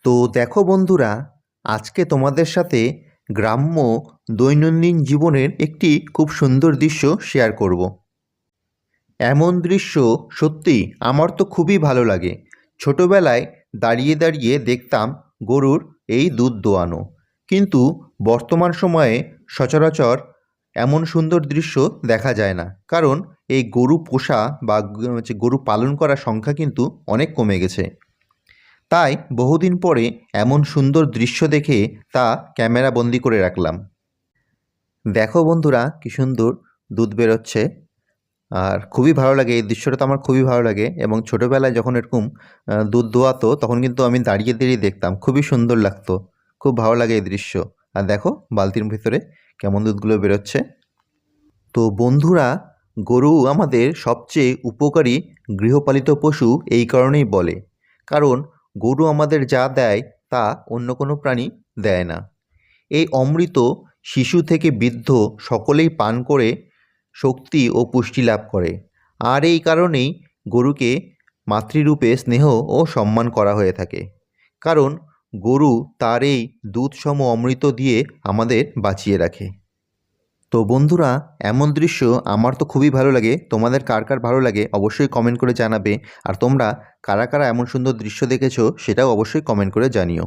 তো দেখো বন্ধুরা, আজকে তোমাদের সাথে গ্রাম্য দৈনন্দিন জীবনের একটি খুব সুন্দর দৃশ্য শেয়ার করব। এমন দৃশ্য সত্যিই আমার তো খুবই ভালো লাগে। ছোটবেলায় দাঁড়িয়ে দাঁড়িয়ে দেখতাম গরুর এই দুধ দোয়ানো, কিন্তু বর্তমান সময়ে সচরাচর এমন সুন্দর দৃশ্য দেখা যায় না, কারণ এই গরু পোষা বা গরু পালন করার সংখ্যা কিন্তু অনেক কমে গেছে। তাই বহুদিন পরে এমন সুন্দর দৃশ্য দেখে তা ক্যামেরা বন্দি করে রাখলাম। দেখো বন্ধুরা, কি সুন্দর দুধ বেরোচ্ছে। আর খুবই ভালো লাগে, এই দৃশ্যটা তো আমার খুবই ভালো লাগে। এবং ছোটোবেলায় যখন এরকম দুধ দোয়াতো তখন কিন্তু আমি দাঁড়িয়ে দাঁড়িয়ে দেখতাম, খুবই সুন্দর লাগতো। খুব ভালো লাগে এই দৃশ্য। আর দেখো বালতির ভিতরে কেমন দুধগুলো বেরোচ্ছে। তো বন্ধুরা, গরু আমাদের সবচেয়ে উপকারী গৃহপালিত পশু এই কারণেই বলে, কারণ গরু আমাদের যা দেয় তা অন্য কোনো প্রাণী দেয় না। এই অমৃত শিশু থেকে বৃদ্ধ সকলেই পান করে শক্তি ও পুষ্টি লাভ করে। আর এই কারণেই গরুকে মাতৃরূপে স্নেহ ও সম্মান করা হয়ে থাকে, কারণ গরু তার এই দুধসম অমৃত দিয়ে আমাদের বাঁচিয়ে রাখে। তো বন্ধুরা, এমন দৃশ্য আমার তো খুবই ভালো লাগে। তোমাদের কার কার ভালো লাগে অবশ্যই কমেন্ট করে জানাবে। আর তোমরা কারা কারা এমন সুন্দর দৃশ্য দেখেছো সেটাও অবশ্যই কমেন্ট করে জানিও।